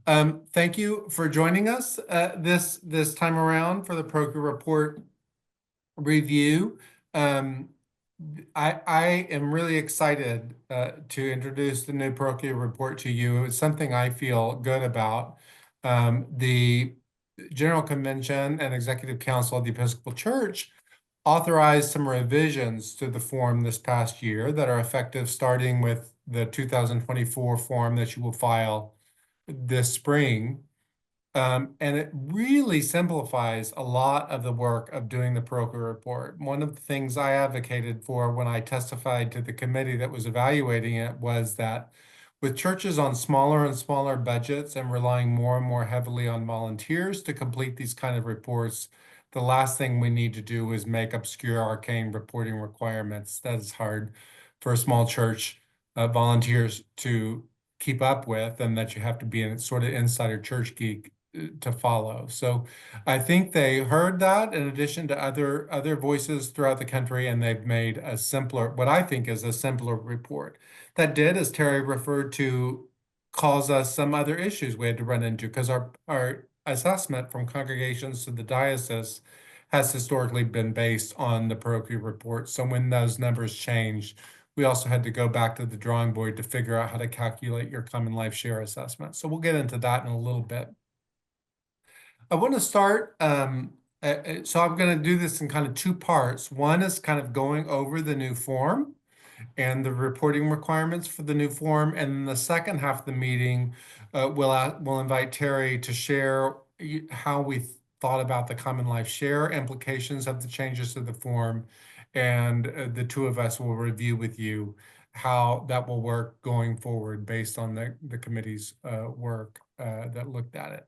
Thank you for joining us this time around for the Proker Report review. Um, I am really excited to introduce the new Parochial Report to you. It's something I feel good about. The General Convention and Executive Council of the Episcopal Church authorized some revisions to the form this past year that are effective starting with the 2024 form that you will file this spring. And it really simplifies a lot of the work of doing the Parochial Report. One of the things I advocated for when I testified to the committee that was evaluating it was that with churches on smaller and smaller budgets and relying more and more heavily on volunteers to complete these kind of reports, the last thing we need to do is make obscure, arcane reporting requirements. That is hard for a small church volunteers to keep up with, and that you have to be a sort of insider church geek to follow. So I think they heard that in addition to other voices throughout the country, and they've made a simpler, what I think is a simpler report. That did, as Terry referred to, cause us some other issues we had to run into because our assessment from congregations to the diocese has historically been based on the parochial report. So when those numbers changed, we also had to go back to the drawing board to figure out how to calculate your common life share assessment. So we'll get into that in a little bit. I want to start, so I'm going to do this in kind of two parts. One is kind of going over the new form and the reporting requirements for the new form. And then the second half of the meeting, we'll invite Terry to share how we thought about the common life share implications of the changes to the form. And the two of us will review with you how that will work going forward based on the committee's work that looked at it.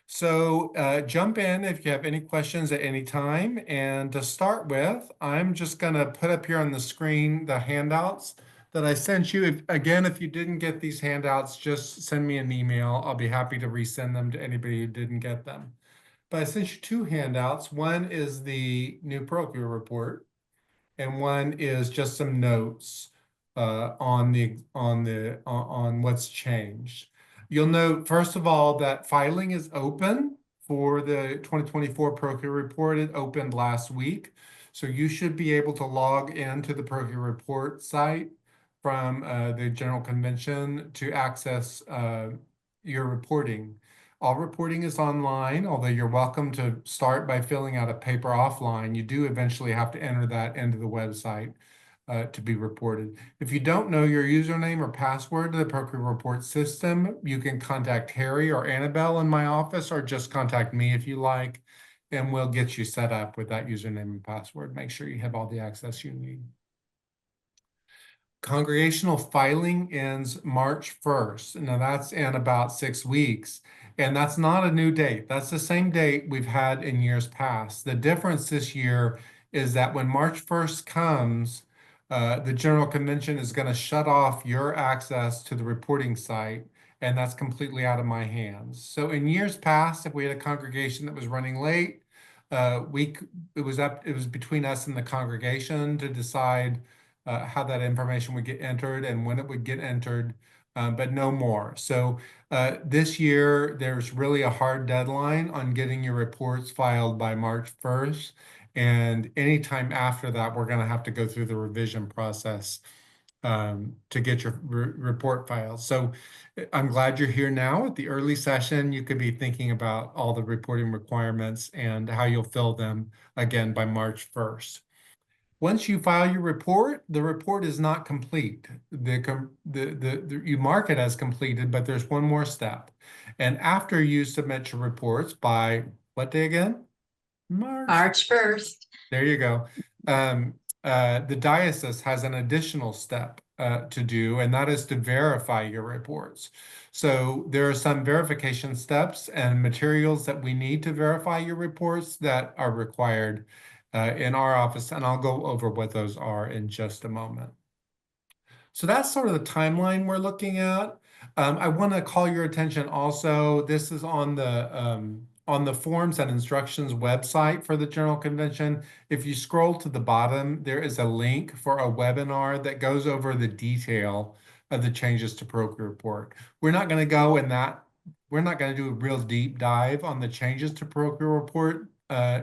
So jump in if you have any questions at any time. And to start with, I'm just going to put up here on the screen the handouts that I sent you. If you didn't get these handouts, just send me an email. I'll be happy to resend them to anybody who didn't get them. But I sent you two handouts. One is the new parochial report, and one is just some notes on what's changed. You'll note, first of all, that filing is open for the 2024 parochial report. It opened last week. So you should be able to log into the parochial report site from the General Convention to access your reporting. All reporting is online, although you're welcome to start by filling out a paper offline. You do eventually have to enter that into the website to be reported. If you don't know your username or password to the Parochial Report system, you can contact Harry or Annabelle in my office, or just contact me if you like, and we'll get you set up with that username and password. Make sure you have all the access you need. Congregational filing ends March 1st. Now that's in about 6 weeks. And that's not a new date. That's the same date we've had in years past. The difference this year is that when March 1st comes, the General Convention is going to shut off your access to the reporting site, and that's completely out of my hands. So in years past, if we had a congregation that was running late, it was between us and the congregation to decide how that information would get entered and when it would get entered, but no more. So this year, there's really a hard deadline on getting your reports filed by March 1st. And anytime after that, we're going to have to go through the revision process to get your report filed. So I'm glad you're here now at the early session. You could be thinking about all the reporting requirements and how you'll fill them again by March 1st. Once you file your report, the report is not complete. You mark it as completed, but there's one more step. And after you submit your reports by what day again? March 1st. There you go. The diocese has an additional step to do, and that is to verify your reports. So there are some verification steps and materials that we need to verify your reports that are required in our office, and I'll go over what those are in just a moment. So that's sort of the timeline we're looking at. I want to call your attention also, this is on the forms and instructions website for the General Convention. If you scroll to the bottom, there is a link for a webinar that goes over the detail of the changes to Parochial Report. We're not going to go in that we're not going to do a real deep dive on the changes to parochial report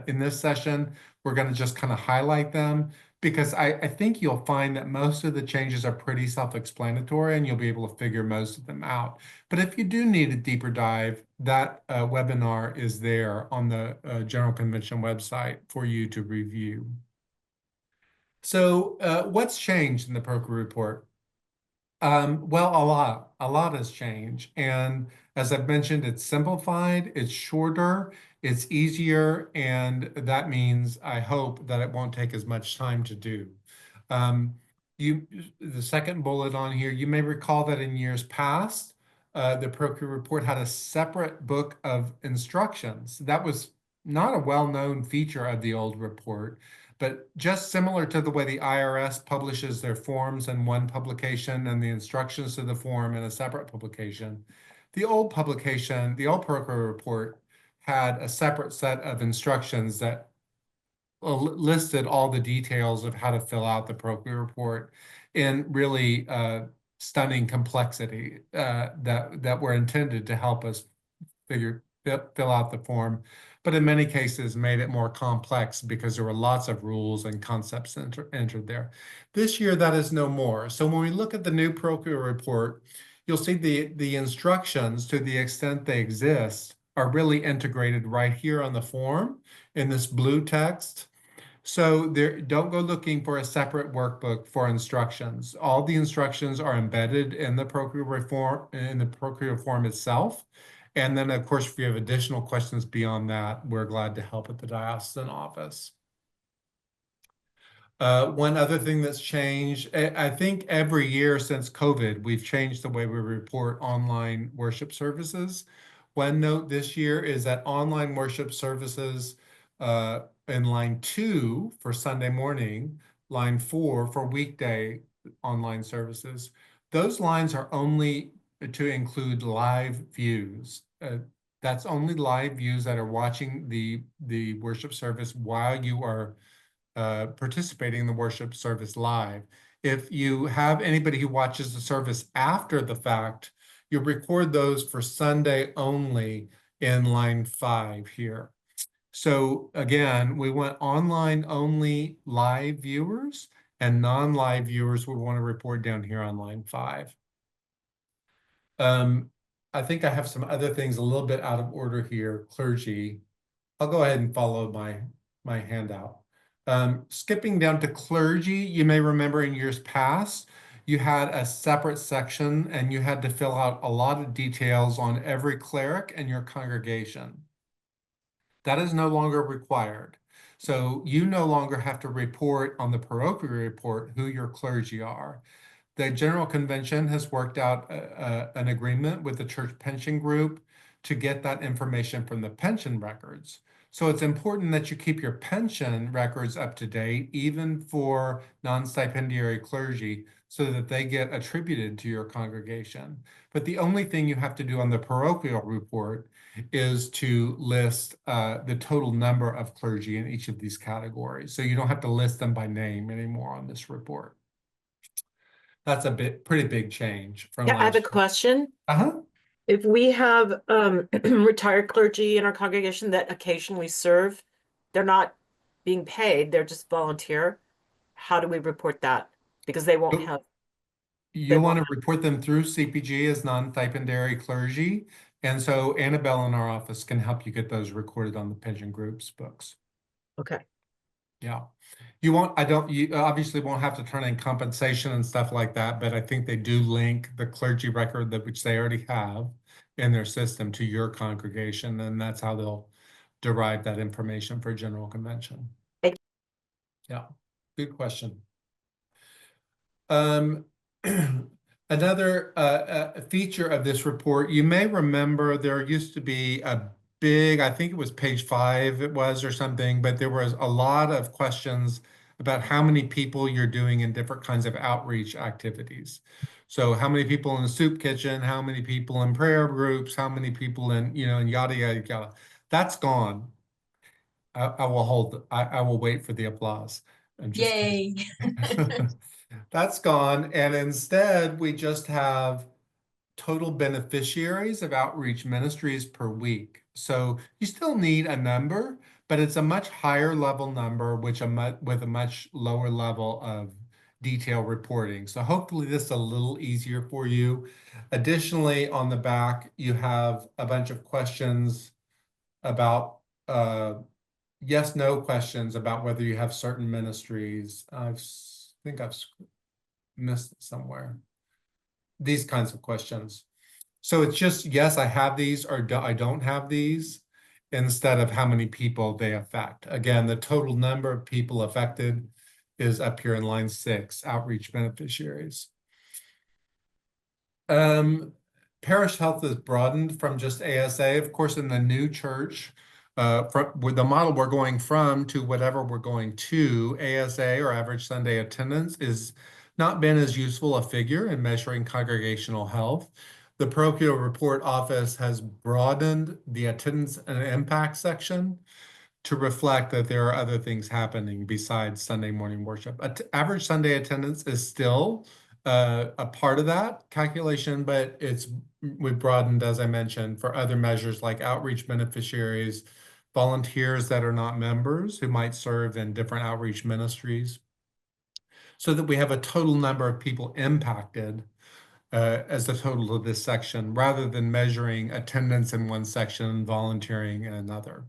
in this session. We're going to just kind of highlight them because I think you'll find that most of the changes are pretty self-explanatory and you'll be able to figure most of them out. But if you do need a deeper dive, that webinar is there on the General Convention website for you to review. So what's changed in the parochial report? Well, a lot has changed. And as I've mentioned, it's simplified, it's shorter, it's easier, and that means I hope that it won't take as much time to do. Um, the second bullet on here, you may recall that in years past, the parochial report had a separate book of instructions. That was not a well-known feature of the old report. But just similar to the way the IRS publishes their forms in one publication and the instructions to the form in a separate publication, the old publication, the old parochial report, had a separate set of instructions that listed all the details of how to fill out the parochial report in really stunning complexity that were intended to help us fill out the form, but in many cases made it more complex because there were lots of rules and concepts entered there. This year, that is no more. So when we look at the new parochial report, you'll see the instructions, to the extent they exist, are really integrated right here on the form in this blue text. So don't go looking for a separate workbook for instructions. All the instructions are embedded in the parochial form itself. And then, of course, if you have additional questions beyond that, we're glad to help at the diocesan office. One other thing that's changed, I think every year since COVID, we've changed the way we report online worship services. One note this year is that online worship services in line 2 for Sunday morning, line 4 for weekday online services, those lines are only to include live views. That's only live views that are watching the worship service while you are participating in the worship service live. If you have anybody who watches the service after the fact, you record those for Sunday only in line 5 here. So again, we want online only live viewers, and non-live viewers we want to report down here on line 5. I think I have some other things a little bit out of order here. Clergy. I'll go ahead and follow my handout. Skipping down to clergy, you may remember in years past, you had a separate section and you had to fill out a lot of details on every cleric in your congregation. That is no longer required. So you no longer have to report on the parochial report who your clergy are. The General Convention has worked out an agreement with the church pension group to get that information from the pension records. So it's important that you keep your pension records up to date, even for non-stipendiary clergy, so that they get attributed to your congregation. But the only thing you have to do on the parochial report is to list the total number of clergy in each of these categories. So you don't have to list them by name anymore on this report. That's a pretty big change from I have a last year. question. Uh-huh. If we have retired clergy in our congregation that occasionally serve, they're not being paid, they're just volunteer. How do we report that? Because they won't have. You want to report them through CPG as non-stipendiary clergy. And so Annabelle in our office can help you get those recorded on the pension group's books. Okay. Yeah. You obviously won't have to turn in compensation and stuff like that, but I think they do link the clergy record which they already have in their system to your congregation, and that's how they'll derive that information for General Convention. Thank you. Yeah, good question. Another feature of this report, you may remember there used to be a big, I think it was page 5 it was or something, but there was a lot of questions about how many people you're doing in different kinds of outreach activities. So how many people in the soup kitchen, how many people in prayer groups, how many people in, and yada, yada, yada. That's gone. I will wait for the applause. I'm just Yay. That's gone. And instead, we just have total beneficiaries of outreach ministries per week. So you still need a number, but it's a much higher level number, with a much lower level of detail reporting. So hopefully this is a little easier for you. Additionally, on the back, you have a bunch of questions about yes, no questions about whether you have certain ministries. Think I've missed it somewhere. These kinds of questions. So it's just, yes, I have these, or I don't have these, instead of how many people they affect. Again, the total number of people affected is up here in line 6, outreach beneficiaries. Parish health is broadened from just ASA. Of course, in the new church, with the model we're going from to whatever we're going to, ASA, or average Sunday attendance, is not been as useful a figure in measuring congregational health. The Parochial Report Office has broadened the attendance and impact section to reflect that there are other things happening besides Sunday morning worship. Average Sunday attendance is still a part of that calculation, but we've broadened, as I mentioned, for other measures like outreach beneficiaries, volunteers that are not members who might serve in different outreach ministries, so that we have a total number of people impacted as the total of this section, rather than measuring attendance in one section and volunteering in another.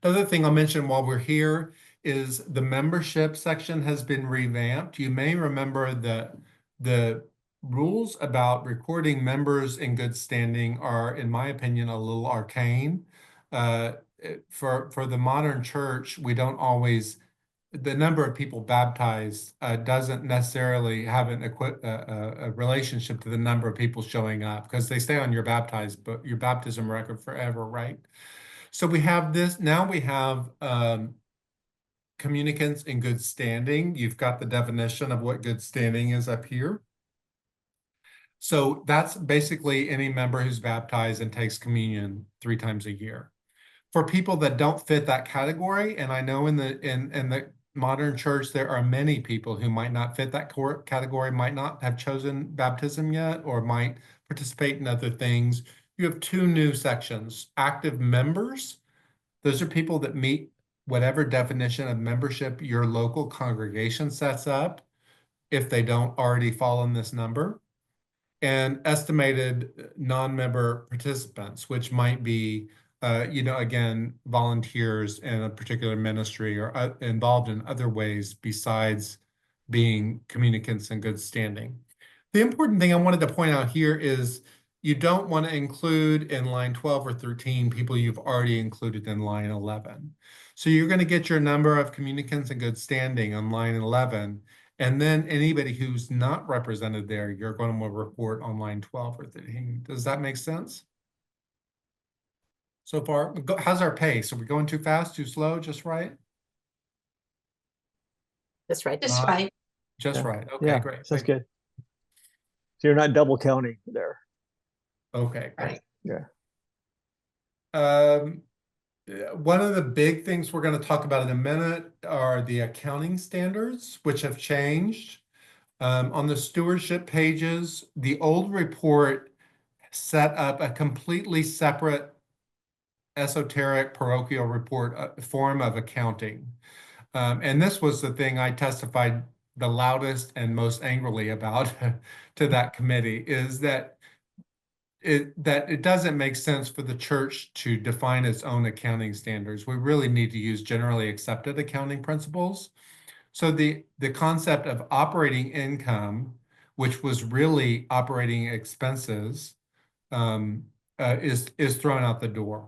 Another thing I'll mention while we're here is the membership section has been revamped. You may remember that the rules about recording members in good standing are, in my opinion, a little arcane. For the modern church, we don't always, the number of people baptized doesn't necessarily have a relationship to the number of people showing up, because they stay on your baptism record forever, right? So we have this, now we have communicants in good standing. You've got the definition of what good standing is up here. So that's basically any member who's baptized and takes communion 3 times a year. For people that don't fit that category, and I know in the modern church there are many people who might not fit that category, might not have chosen baptism yet, or might participate in other things. You have 2 new sections. Active members, those are people that meet whatever definition of membership your local congregation sets up, if they don't already fall in this number. And estimated non-member participants, which might be, again, volunteers in a particular ministry, or involved in other ways besides being communicants in good standing. The important thing I wanted to point out here is you don't want to include in line 12 or 13 people you've already included in line 11. So you're going to get your number of communicants in good standing on line 11, and then anybody who's not represented there, you're going to report on line 12 or 13. Does that make sense? So far, how's our pace? Are we going too fast, too slow, just right? That's right. Just right. Just Yeah. right. Okay, Yeah, great. that's good. So you're not double counting there. Okay, great. Right. Yeah. One of the big things we're going to talk about in a minute are the accounting standards, which have changed. On the stewardship pages, the old report set up a completely separate esoteric parochial report form of accounting. And this was the thing I testified the loudest and most angrily about to that committee, is that it doesn't make sense for the church to define its own accounting standards. We really need to use generally accepted accounting principles. So the concept of operating income, which was really operating expenses, is thrown out the door.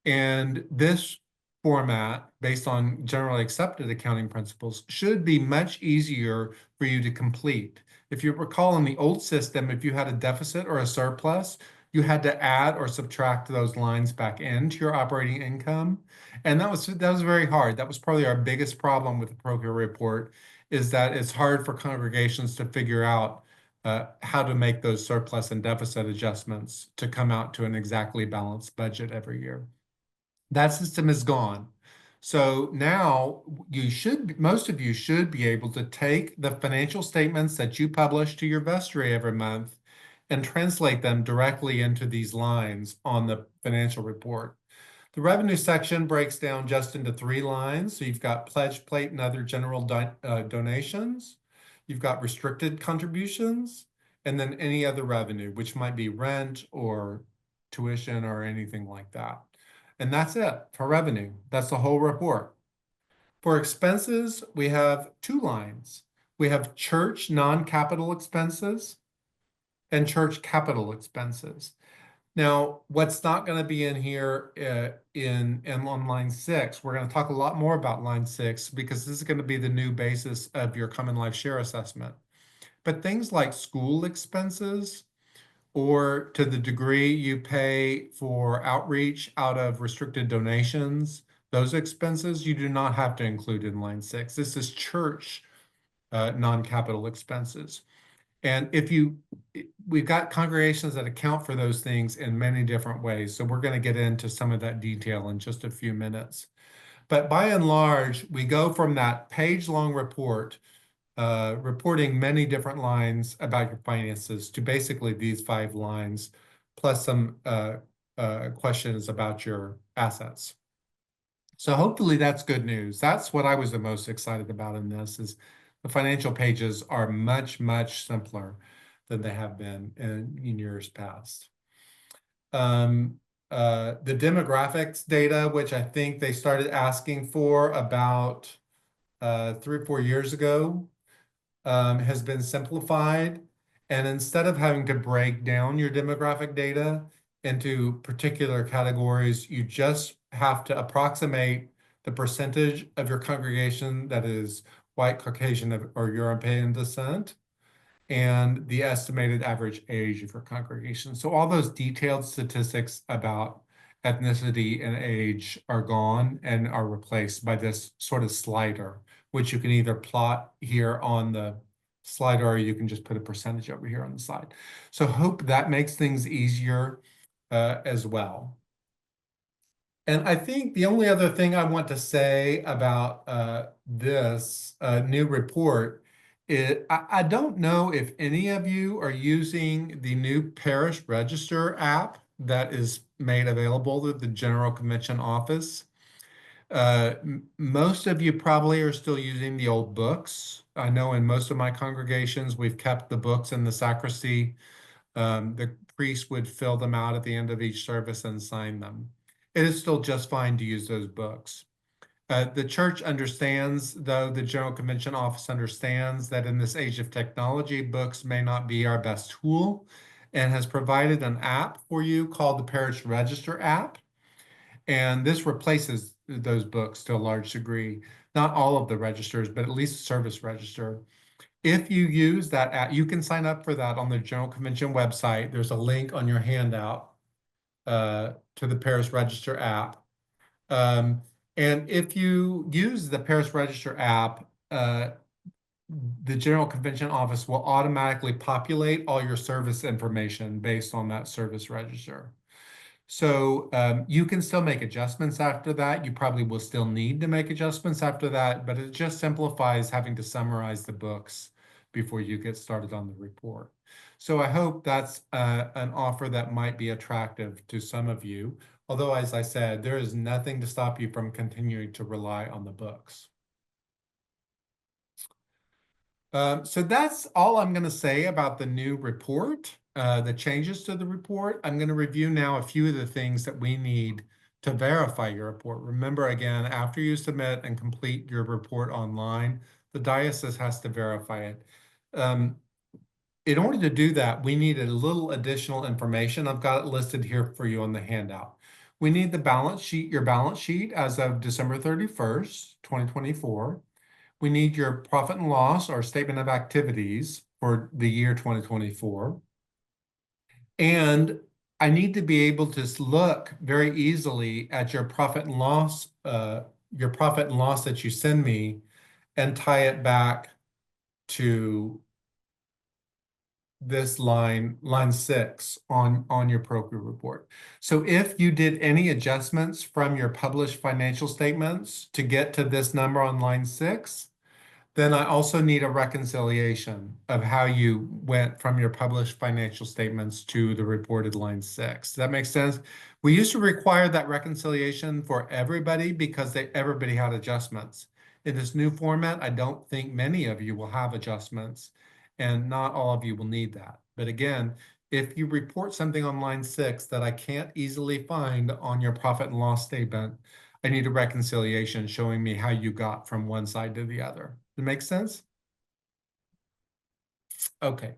And this format, based on generally accepted accounting principles, should be much easier for you to complete. If you recall, in the old system, if you had a deficit or a surplus, you had to add or subtract those lines back into your operating income. And that was very hard. That was probably our biggest problem with the parochial report, is that it's hard for congregations to figure out how to make those surplus and deficit adjustments to come out to an exactly balanced budget every year. That system is gone. So now most of you should be able to take the financial statements that you publish to your vestry every month and translate them directly into these lines on the financial report. The revenue section breaks down just into 3 lines. So you've got pledge plate and other general donations. You've got restricted contributions, and then any other revenue, which might be rent or tuition or anything like that. And that's it for revenue. That's the whole report. For expenses, we have 2 lines. We have church non-capital expenses and church capital expenses. Now, what's not going to be in here on line 6, we're going to talk a lot more about line 6 because this is going to be the new basis of your Common Life Share assessment. But things like school expenses, or to the degree you pay for outreach out of restricted donations, those expenses you do not have to include in line 6. This is church non-capital expenses. And we've got congregations that account for those things in many different ways. So we're going to get into some of that detail in just a few minutes. But by and large, we go from that page-long report, reporting many different lines about your finances, to basically these 5 lines, plus some questions about your assets. So hopefully that's good news. That's what I was the most excited about in this, is the financial pages are much, much simpler than they have been in years past. The demographics data, which I think they started asking for about 3 or 4 years ago, has been simplified. And instead of having to break down your demographic data into particular categories, you just have to approximate the percentage of your congregation that is white, Caucasian, or European descent, and the estimated average age of your congregation. So all those detailed statistics about ethnicity and age are gone and are replaced by this sort of slider, which you can either plot here on the slider, or you can just put a percentage over here on the side. So hope that makes things easier as well. And I think the only other thing I want to say about this new report is I don't know if any of you are using the new Parish Register app that is made available at the General Convention office. Most of you probably are still using the old books. I know in most of my congregations, we've kept the books in the sacristy. The priest would fill them out at the end of each service and sign them. It is still just fine to use those books. The church understands, though, the General Convention office understands that in this age of technology, books may not be our best tool, and has provided an app for you called the Parish Register app. And this replaces those books to a large degree. Not all of the registers, but at least the service register. If you use that app, you can sign up for that on the General Convention website. There's a link on your handout to the Parish Register app. And if you use the Parish Register app, the General Convention office will automatically populate all your service information based on that service register. So you can still make adjustments after that. You probably will still need to make adjustments after that, but it just simplifies having to summarize the books before you get started on the report. So I hope that's an offer that might be attractive to some of you. Although, as I said, there is nothing to stop you from continuing to rely on the books. So that's all I'm going to say about the new report, the changes to the report. I'm going to review now a few of the things that we need to verify your report. Remember, again, after you submit and complete your report online, the diocese has to verify it. In order to do that, we need a little additional information. I've got it listed here for you on the handout. We need the balance sheet, your balance sheet as of December 31st, 2024. We need your profit and loss or statement of activities for the year 2024. And I need to be able to look very easily at your profit and loss that you send me and tie it back to this line 6 on your Procure report. So if you did any adjustments from your published financial statements to get to this number on line 6, then I also need a reconciliation of how you went from your published financial statements to the reported line 6. Does that make sense? We used to require that reconciliation for everybody because everybody had adjustments. In this new format, I don't think many of you will have adjustments, and not all of you will need that. But again, if you report something on line 6 that I can't easily find on your profit and loss statement, I need a reconciliation showing me how you got from one side to the other. Does it make sense? Okay.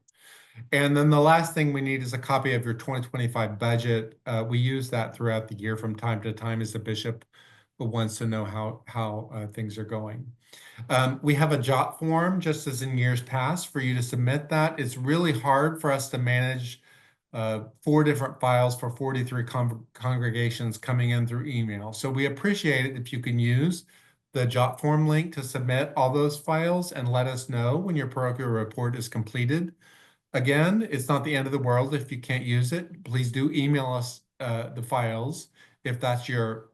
And then the last thing we need is a copy of your 2025 budget. We use that throughout the year from time to time as the bishop wants to know how things are going. We have a jot form, just as in years past, for you to submit that. It's really hard for us to manage 4 different files for 43 congregations coming in through email. So we appreciate it if you can use the jot form link to submit all those files and let us know when your parochial report is completed. Again, it's not the end of the world if you can't use it. Please do email us the files if that's your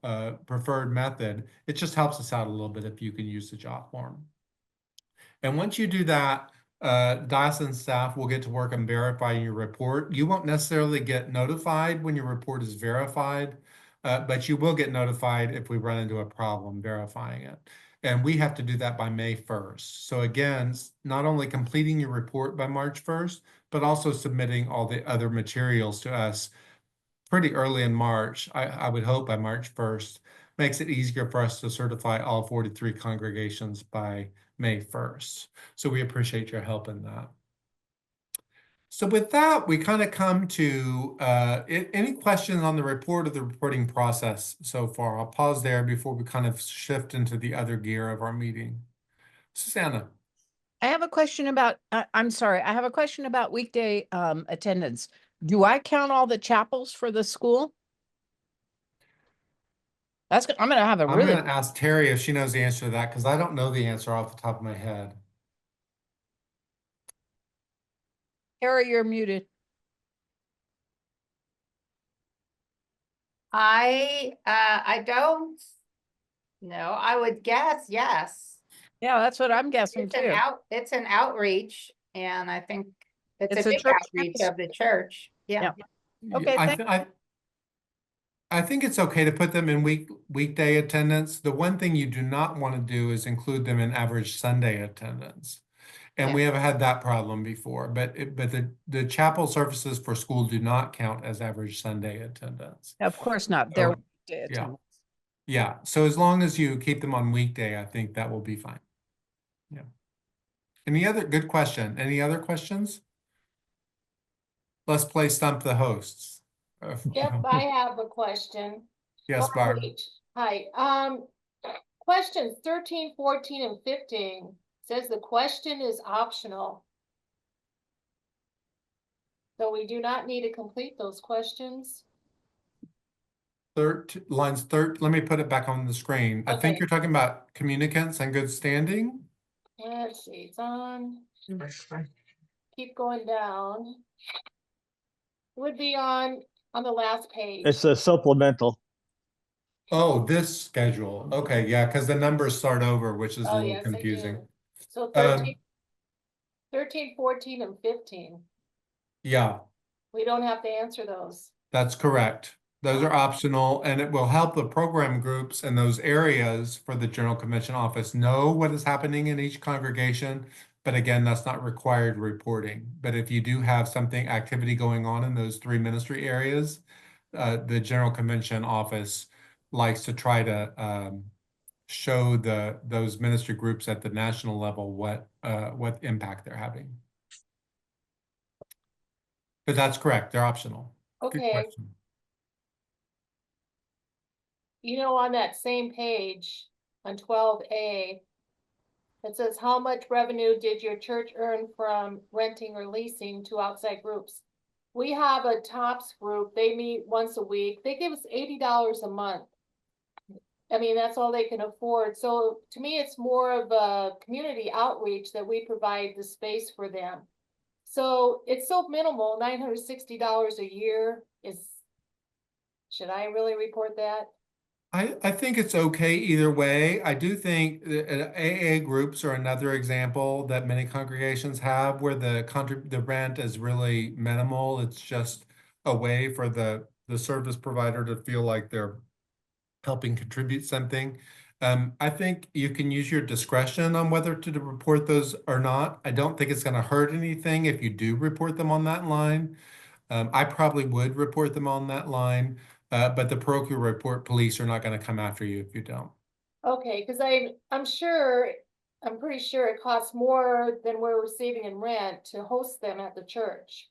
preferred method. It just helps us out a little bit if you can use the jot form. And once you do that, diocesan staff will get to work on verifying your report. You won't necessarily get notified when your report is verified, but you will get notified if we run into a problem verifying it. And we have to do that by May 1st. So again, not only completing your report by March 1st, but also submitting all the other materials to us pretty early in March. I would hope by March 1st, makes it easier for us to certify all 43 congregations by May 1st. So we appreciate your help in that. So with that, we kind of come to any questions on the report or the reporting process so far. I'll pause there before we kind of shift into the other gear of our meeting. Susanna. I have a question about, I'm sorry, I have a question about weekday attendance. Do I count all the chapels for the school? I'm gonna have a I'm really, going to ask Terry if she knows the answer to that because I don't know the answer off the top of my head. Harry, you're muted. I don't know. I would guess yes. Yeah, that's what I'm guessing too. It's an outreach, and I think it's It's a a big church outreach campus. of the church. Yeah. Okay, I think it's okay to put them in weekday attendance. The one thing you do not want to do is include them in average Sunday attendance. And we have had that problem before, but the chapel services for school do not count as average Sunday attendance. Of course not. They're So, weekday yeah. attendance. Yeah, so as long as you keep them on weekday, I think that will be fine. Yeah. Any other good question? Any other questions? Let's play Stump the Hosts. Yep, I have a question. Yes, Barb. Wait, hi, questions 13, 14, and 15 says the question is optional. So we do not need to complete those questions. Lines 13, let me put it back on the screen. I think Okay. you're talking about communicants and good standing. Let's see, it's on. Keep going down. Would be on the last page. It's a supplemental. Oh, this schedule. Okay, yeah, because the numbers start over, which is a Oh, little yes, they confusing. do. So Um, 13, 14, and 15. Yeah, We don't have to answer those. that's correct. Those are optional, and it will help the program groups in those areas for the General Convention office know what is happening in each congregation. But again, that's not required reporting. But if you do have activity going on in those 3 ministry areas, the General Convention office likes to try to show those ministry groups at the national level what impact they're having. But that's correct, they're optional. Good Okay, question. you know, on that same page, on 12A, it says, how much revenue did your church earn from renting or leasing to outside groups? We have a TOPS group, they meet once a week, they give us $80 a month. I mean, that's all they can afford, so to me, it's more of a community outreach that we provide the space for them. So it's so minimal, $960 a year should I really report that? I think it's okay either way. I do think AA groups are another example that many congregations have where the rent is really minimal. It's just a way for the service provider to feel like they're helping contribute something. I think you can use your discretion on whether to report those or not. I don't think it's going to hurt anything if you do report them on that line. I probably would report them on that line, but the parochial report police are not going to come after you if you don't. Okay, because I'm pretty sure it costs more than we're receiving in rent to host them at the church.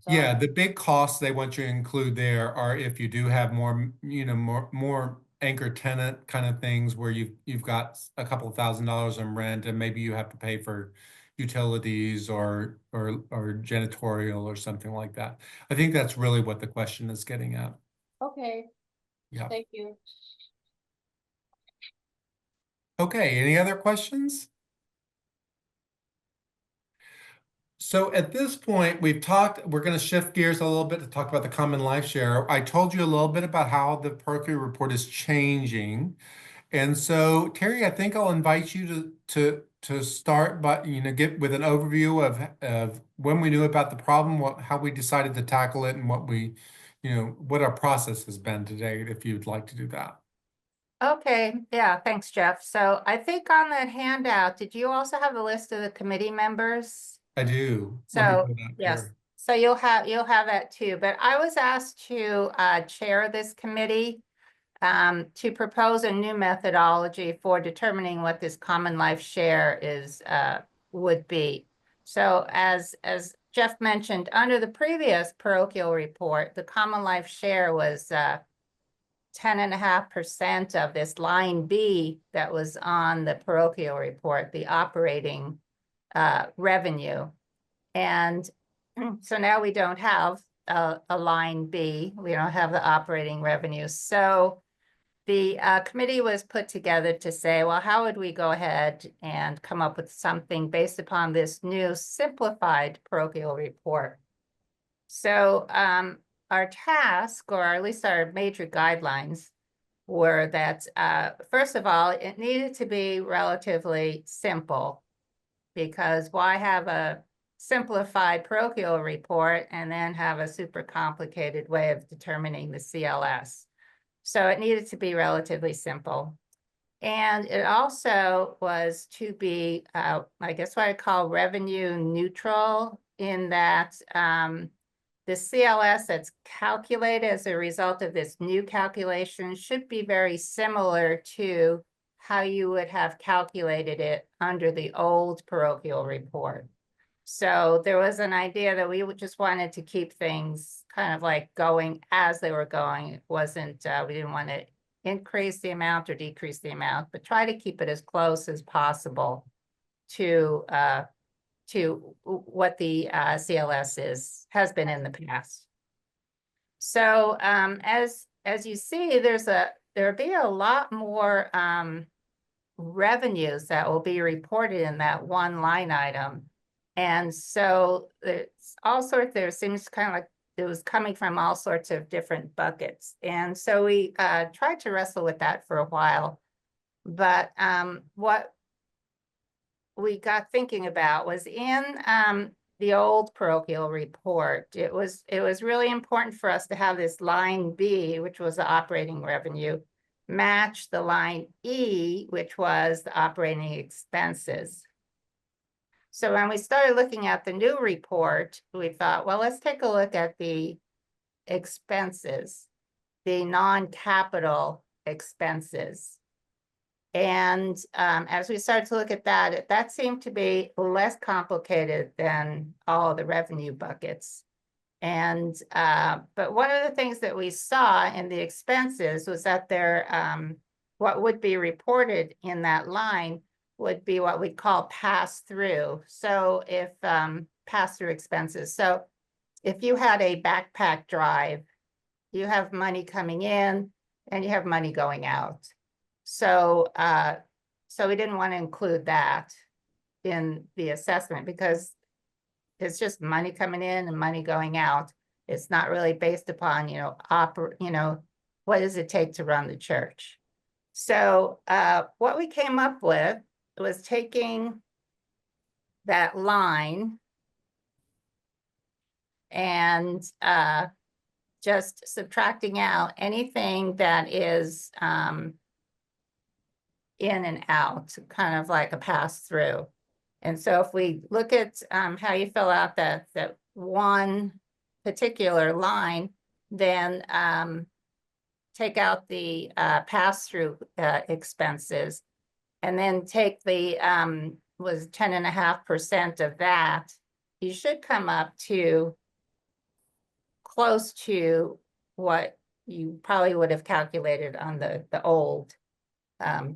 So, Yeah, the big costs they want you to include there are if you do have more, more anchor tenant kind of things where you've got a couple $1,000s in rent and maybe you have to pay for utilities or janitorial or something like that. I think that's really what the question is getting at. okay, Yeah. thank you. Okay, any other questions? So at this point, we're going to shift gears a little bit to talk about the common life share. I told you a little bit about how the parochial report is changing. And so, Terry, I think I'll invite you to start, but get with an overview of when we knew about the problem, how we decided to tackle it, and what our process has been to date, if you'd like to do that. Okay, yeah, thanks, Jeff. So I think on that handout, did you also have a list of the committee members? I do. Let me So, pull that yes, here. so you'll have that too, but I was asked to chair this committee to propose a new methodology for determining what this common life share would be. So as Jeff mentioned, under the previous parochial report, the common life share was 10.5% of this line B that was on the parochial report, the operating revenue. And so now we don't have a line B, we don't have the operating revenue. So the committee was put together to say, well, how would we go ahead and come up with something based upon this new simplified parochial report? So our task, or at least our major guidelines, were that, first of all, it needed to be relatively simple, because why have a simplified parochial report and then have a super complicated way of determining the CLS? So it needed to be relatively simple. And it also was to be, I guess what I call revenue neutral, in that the CLS that's calculated as a result of this new calculation should be very similar to how you would have calculated it under the old parochial report. So there was an idea that we just wanted to keep things kind of like going as they were going. It wasn't, we didn't want to increase the amount or decrease the amount, but try to keep it as close as possible to what the CLS has been in the past. So as you see, there'll be a lot more revenues that will be reported in that one line item. And so there seems kind of like it was coming from all sorts of different buckets. And so we tried to wrestle with that for a while. But what we got thinking about was in the old parochial report, it was really important for us to have this line B, which was the operating revenue, match the line E, which was the operating expenses. So when we started looking at the new report, we thought, well, let's take a look at the expenses, the non-capital expenses. And as we started to look at that, that seemed to be less complicated than all of the revenue buckets. And but one of the things that we saw in the expenses was that what would be reported in that line would be what we call pass-through. So if pass-through expenses. So if you had a backpack drive, you have money coming in and you have money going out. So we didn't want to include that in the assessment because it's just money coming in and money going out. It's not really based upon, what does it take to run the church? So what we came up with was taking that line and just subtracting out anything that is in and out, kind of like a pass through. And so if we look at how you fill out that one particular line, then take out the pass-through expenses, and then take the was 10.5% of that, you should come up to close to what you probably would have calculated on the old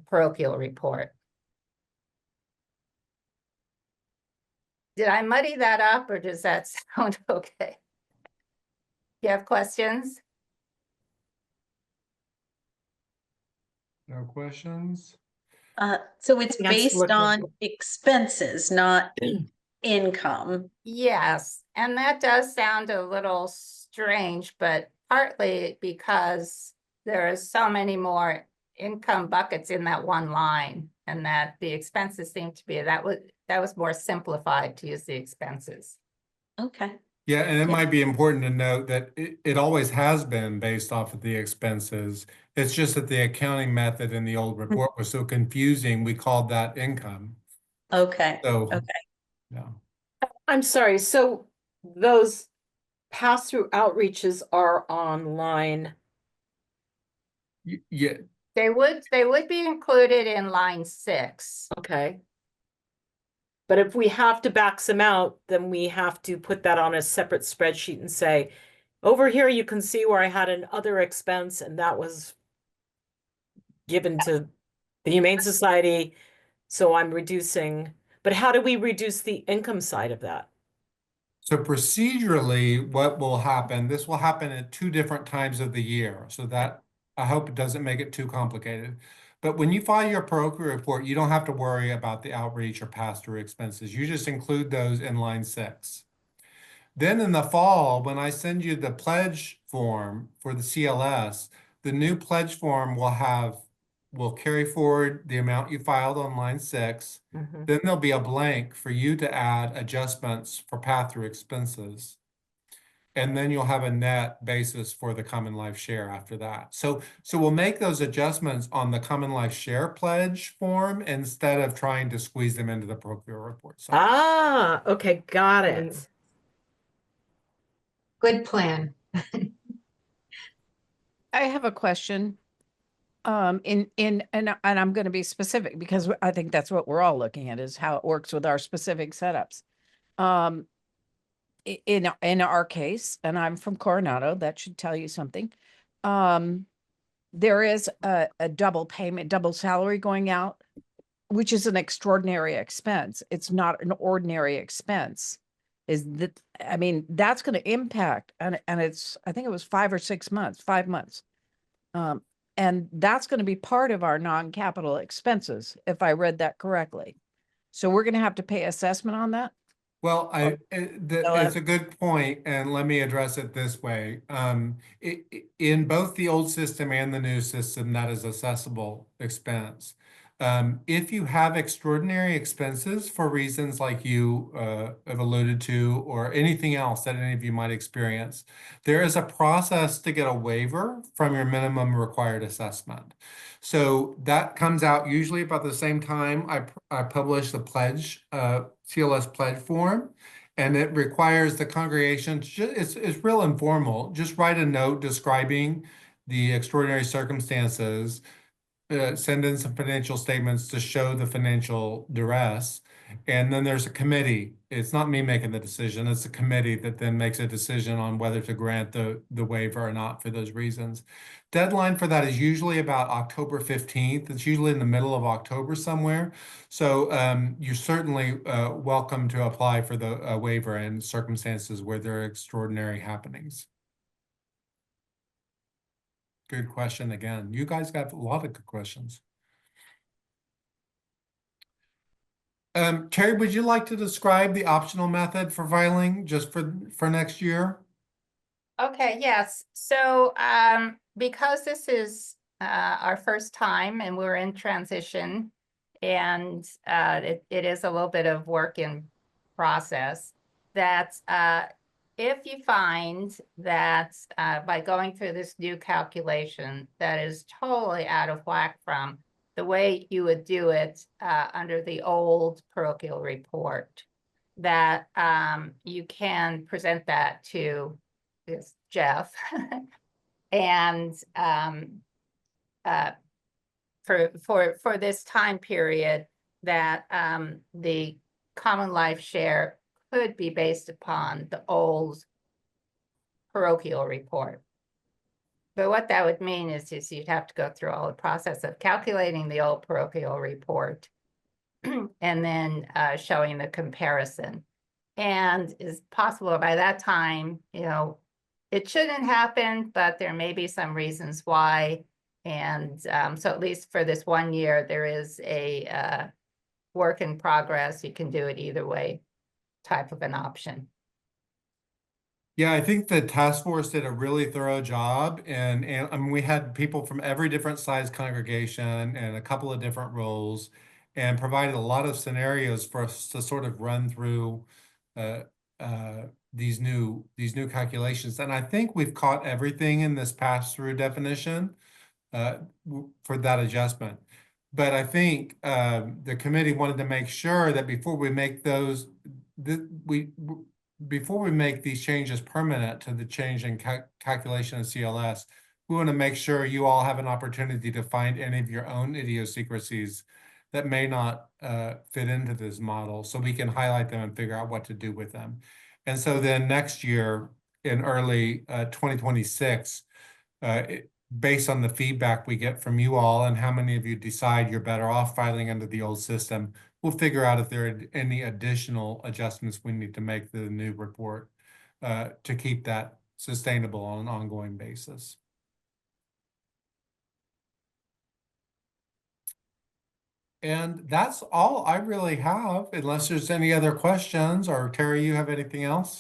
parochial report. Did I muddy that up, or does that sound okay? You have questions? No questions? So it's Yes, based looking. on expenses, not income. Yes, and that does sound a little strange, but partly because there are so many more income buckets in that one line, and that the expenses seem to be, that was more simplified to use the expenses. Okay. Yeah, and it Yeah. might be important to note that it always has been based off of the expenses. It's just that the accounting method in the old report was so confusing, we called that income. Okay. So, Okay. yeah. I'm sorry, so those pass-through outreaches are online. Yeah, They would be included in line 6. Okay. But if we have to back some out, then we have to put that on a separate spreadsheet and say, over here, you can see where I had an other expense, and that was given to the Humane Society, so I'm reducing. But how do we reduce the income side of that? so procedurally, what will happen, this will happen at 2 different times of the year. So that, I hope it doesn't make it too complicated. But when you file your parochial report, you don't have to worry about the outreach or pass-through expenses. You just include those in line 6. Then in the fall, when I send you the pledge form for the CLS, the new pledge form will carry forward the amount you filed on line 6. Mhm. Then there'll be a blank for you to add adjustments for pass-through expenses. And then you'll have a net basis for the common life share after that. So we'll make those adjustments on the common life share pledge form instead of trying to squeeze them into the parochial report. So Ah, okay, got it. Good plan. I have a question. And I'm going to be specific because I think that's what we're all looking at, is how it works with our specific setups. In our case, and I'm from Coronado, that should tell you something. There is a double payment, double salary going out, which is an extraordinary expense. It's not an ordinary expense. I mean, that's going to impact, and it's, I think it was 5 or 6 months, 5 months. And that's going to be part of our non-capital expenses, if I read that correctly. So we're going to have to pay assessment on that? well, So, it's a good point, and let me address it this way. In both the old system and the new system, that is assessable expense. If you have extraordinary expenses for reasons like you have alluded to, or anything else that any of you might experience, there is a process to get a waiver from your minimum required assessment. So that comes out usually about the same time I publish the pledge, CLS pledge form, and it requires the congregation to it's real informal. Just write a note describing the extraordinary circumstances, send in some financial statements to show the financial duress. And then there's a committee. It's not me making the decision. It's a committee that then makes a decision on whether to grant the waiver or not for those reasons. Deadline for that is usually about October 15th. It's usually in the middle of October somewhere. So you're certainly welcome to apply for the waiver in circumstances where there are extraordinary happenings. Good question again. You guys got a lot of good questions. Terry, would you like to describe the optional method for filing just for next year? Okay, yes. So because this is our first time and we're in transition and it is a little bit of work in process, that if you find that by going through this new calculation that is totally out of whack from the way you would do it under the old parochial report, that you can present that to this Jeff and for this time period that the common life share could be based upon the old parochial report. But what that would mean is you'd have to go through all the process of calculating the old parochial report and then showing the comparison. And it's possible by that time, you know, it shouldn't happen, but there may be some reasons why. And so at least for this 1 year, there is a work in progress. You can do it either way type of an option. Yeah, I think the task force did a really thorough job, and I mean, we had people from every different size congregation and a couple of different roles, and provided a lot of scenarios for us to sort of run through these new calculations. And I think we've caught everything in this pass-through definition for that adjustment. But I think the committee wanted to make sure that before we make those, before we make these changes permanent to the change in calculation of CLS, we want to make sure you all have an opportunity to find any of your own idiosyncrasies that may not fit into this model, so we can highlight them and figure out what to do with them. And so then next year, in early 2026, based on the feedback we get from you all and how many of you decide you're better off filing under the old system, we'll figure out if there are any additional adjustments we need to make to the new report to keep that sustainable on an ongoing basis. And that's all I really have, unless there's any other questions, or Terry, you have anything else?